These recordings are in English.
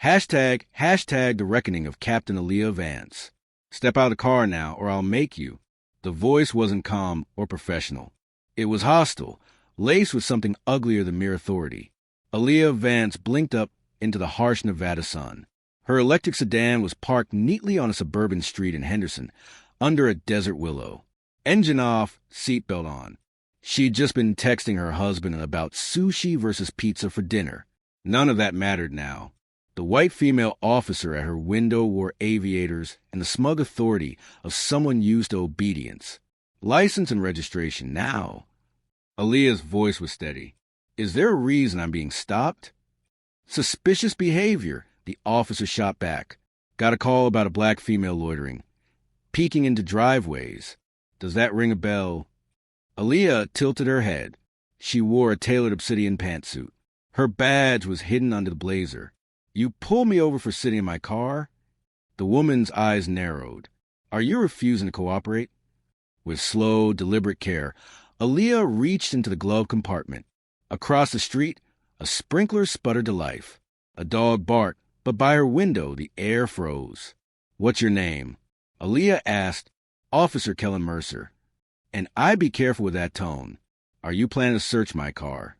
Hashtag the reckoning of Captain Aaliyah Vance. Step out of the car now, or I'll make you. The voice wasn't calm or professional. It was hostile, laced with something uglier than mere authority. Aaliyah Vance blinked up into the harsh Nevada sun. Her electric sedan was parked neatly on a suburban street in Henderson, under a desert willow. Engine off, seatbelt on. She'd just been texting her husband about sushi versus pizza for dinner. None of that mattered now. The white female officer at her window wore aviators and the smug authority of someone used to obedience. License and registration now. Aaliyah's voice was steady. Is there a reason I'm being stopped? Suspicious behavior, the officer shot back. Got a call about a black female loitering. Peeking into driveways. Does that ring a bell? Aaliyah tilted her head. She wore a tailored obsidian pantsuit. Her badge was hidden under the blazer. You pulled me over for sitting in my car? The woman's eyes narrowed. Are you refusing to cooperate? With slow, deliberate care, Aaliyah reached into the glove compartment. Across the street, a sprinkler sputtered to life. A dog barked, but by her window the air froze. What's your name? Aaliyah asked. Officer Kellen Mercer. And I be careful with that tone. Are you planning to search my car?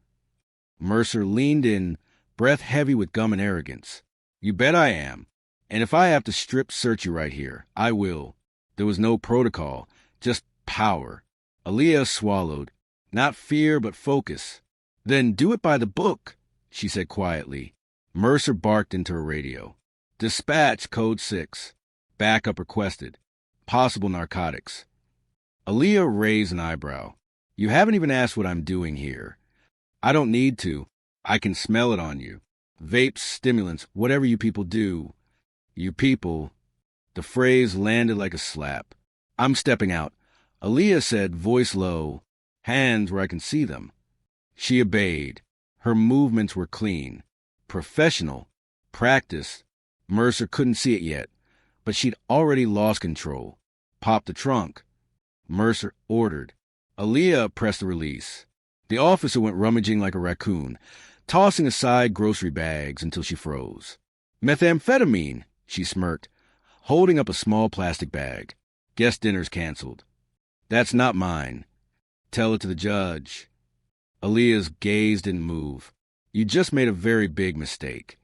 Mercer leaned in, breath heavy with gum and arrogance. You bet I am. And if I have to strip search you right here, I will. There was no protocol, just power. Aaliyah swallowed. Not fear, but focus. Then do it by the book, she said quietly. Mercer barked into her radio. Dispatch code 6. Backup requested. Possible narcotics. Aaliyah raised an eyebrow. You haven't even asked what I'm doing here. I don't need to. I can smell it on you. Vapes, stimulants, whatever you people do. You people. The phrase landed like a slap. I'm stepping out. Aaliyah said, voice low, hands where I can see them. She obeyed. Her movements were clean. Professional. Practiced. Mercer couldn't see it yet, but she'd already lost control. Pop the trunk. Mercer ordered. Aaliyah pressed the release. The officer went rummaging like a raccoon, tossing aside grocery bags until she froze. Methamphetamine, she smirked, holding up a small plastic bag. Guess dinner's canceled. That's not mine. Tell it to the judge. Aaliyah's gaze didn't move. You just made a very big mistake.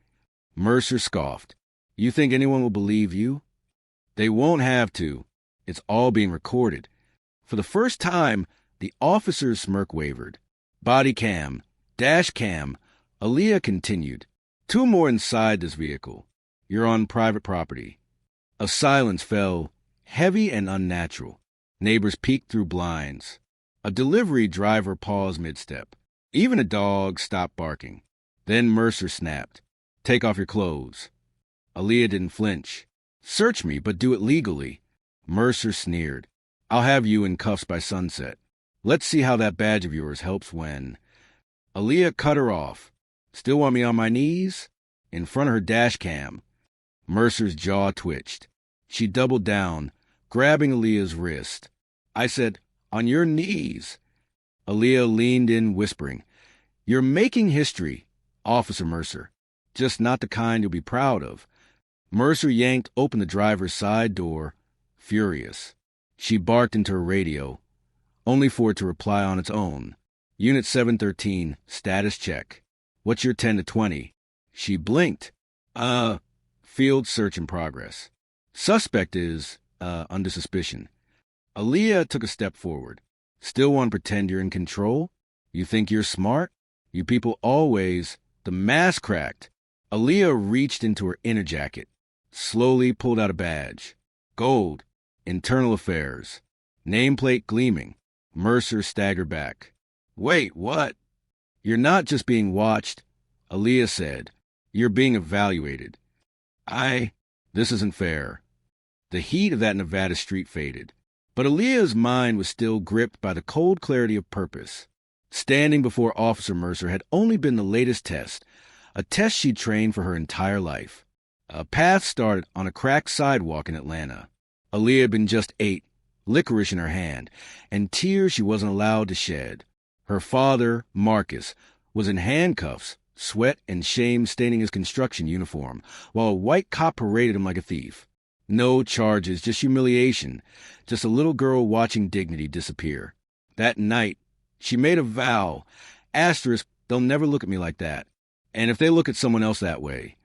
Mercer scoffed. You think anyone will believe you? They won't have to. It's all being recorded. For the first time, the officer's smirk wavered. Body cam, dash cam. Aaliyah continued. 2 more inside this vehicle. You're on private property. A silence fell, heavy and unnatural. Neighbors peeked through blinds. A delivery driver paused mid-step. Even a dog stopped barking. Then Mercer snapped. Take off your clothes. Aaliyah didn't flinch. Search me, but do it legally. Mercer sneered. I'll have you in cuffs by sunset. Let's see how that badge of yours helps when... Aaliyah cut her off. Still want me on my knees? In front of her dash cam. Mercer's jaw twitched. She doubled down, grabbing Aaliyah's wrist. I said, on your knees. Aaliyah leaned in, whispering, You're making history, Officer Mercer. Just not the kind you'll be proud of. Mercer yanked open the driver's side door, furious. She barked into her radio, only for it to reply on its own. Unit 713, status check. What's your 10 to 20? She blinked. Field search in progress. Suspect is, under suspicion. Aaliyah took a step forward. Still want to pretend you're in control? You think you're smart? You people always... The mask cracked. Aaliyah reached into her inner jacket, slowly pulled out a badge. Gold. Internal Affairs. Nameplate gleaming. Mercer staggered back. Wait, what? You're not just being watched, Aaliyah said. You're being evaluated. This isn't fair. The heat of that Nevada street faded, but Aaliyah's mind was still gripped by the cold clarity of purpose. Standing before Officer Mercer had only been the latest test, a test she'd trained for her entire life. A path started on a cracked sidewalk in Atlanta. Aaliyah had been just 8, licorice in her hand, and tears she wasn't allowed to shed. Her father, Marcus, was in handcuffs, sweat and shame staining his construction uniform, while a white cop paraded him like a thief. No charges, just humiliation, just a little girl watching dignity disappear. That night, she made a vow, asterisk, they'll never look at me like that. And if they look at someone else that way,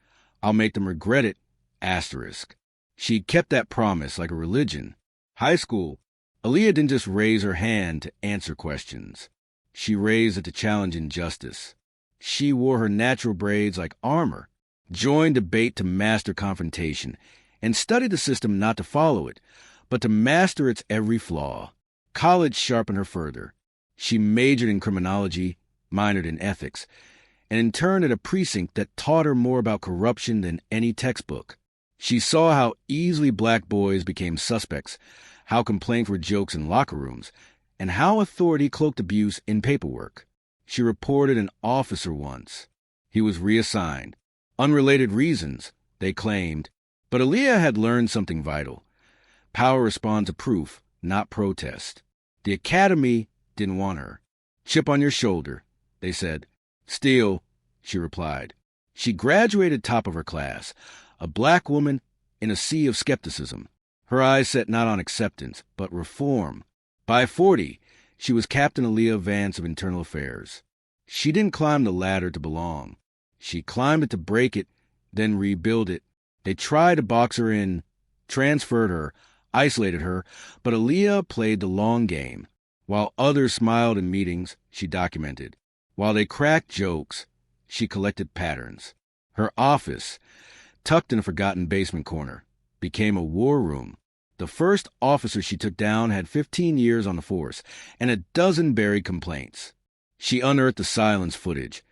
I'll make them regret it, asterisk. She kept that promise like a religion. High school, Aaliyah didn't just raise her hand to answer questions. She raised it to challenge injustice. She wore her natural braids like armor, joined debate to master confrontation, and studied the system not to follow it, but to master its every flaw. College sharpened her further. She majored in criminology, minored in ethics, and interned at a precinct that taught her more about corruption than any textbook. She saw how easily black boys became suspects, how complaints were jokes in locker rooms, and how authority cloaked abuse in paperwork. She reported an officer once. He was reassigned. Unrelated reasons, they claimed. But Aaliyah had learned something vital. Power responds to proof, not protest. The academy didn't want her. Chip on your shoulder, they said. Still, she replied. She graduated top of her class, a black woman in a sea of skepticism. Her eyes set not on acceptance, but reform. By 40, she was Captain Aaliyah Vance of Internal Affairs. She didn't climb the ladder to belong. She climbed it to break it, then rebuild it. They tried to box her in, transferred her, isolated her, but Aaliyah played the long game. While others smiled in meetings, she documented. While they cracked jokes, she collected patterns. Her office, tucked in a forgotten basement corner, became a war room. The first officer she took down had 15 years on the force and a dozen buried complaints. She unearthed the silence footage,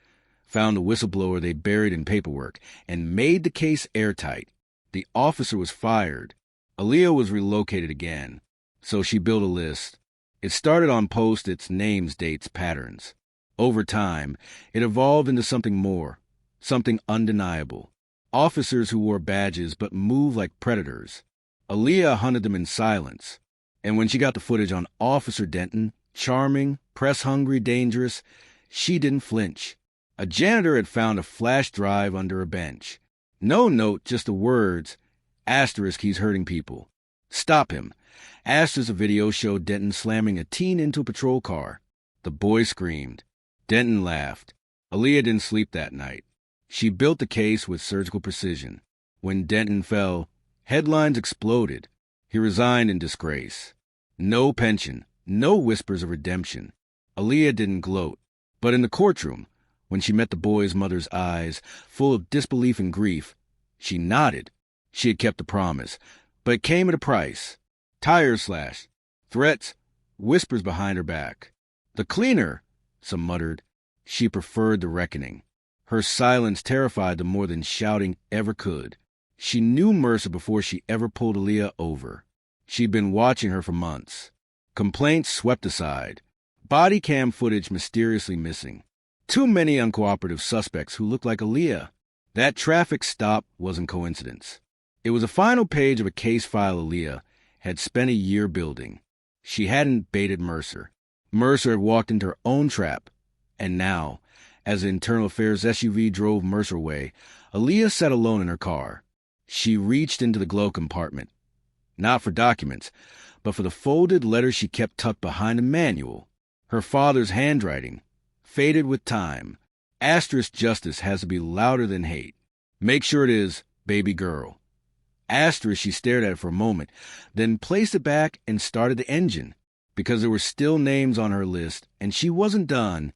found the whistleblower they buried in paperwork, and made the case airtight. The officer was fired. Aaliyah was relocated again, so she built a list. It started on Post-its, names, dates, patterns. Over time, it evolved into something more, something undeniable. Officers who wore badges but moved like predators. Aaliyah hunted them in silence. And when she got the footage on Officer Denton, charming, press-hungry, dangerous, she didn't flinch. A janitor had found a flash drive under a bench. No note, just the words, asterisk, he's hurting people. Stop him. Asterisk, a video showed Denton slamming a teen into a patrol car. The boy screamed. Denton laughed. Aaliyah didn't sleep that night. She built the case with surgical precision. When Denton fell, headlines exploded. He resigned in disgrace. No pension, no whispers of redemption. Aaliyah didn't gloat. But in the courtroom, when she met the boy's mother's eyes, full of disbelief and grief, she nodded. She had kept the promise, but it came at a price. Tires slashed, threats, whispers behind her back. The cleaner, some muttered. She preferred the reckoning. Her silence terrified them more than shouting ever could. She knew Mercer before she ever pulled Aaliyah over. She'd been watching her for months. Complaints swept aside. Body cam footage mysteriously missing. Too many uncooperative suspects who looked like Aaliyah. That traffic stop wasn't coincidence. It was a final page of a case file Aaliyah had spent a year building. She hadn't baited Mercer. Mercer had walked into her own trap. And now, as the Internal Affairs SUV drove Mercer away, Aaliyah sat alone in her car. She reached into the glove compartment. Not for documents, but for the folded letter she kept tucked behind a manual. Her father's handwriting, faded with time. Asterisk, justice has to be louder than hate. Make sure it is, baby girl. Asterisk, she stared at it for a moment, then placed it back and started the engine. Because there were still names on her list, and she wasn't done,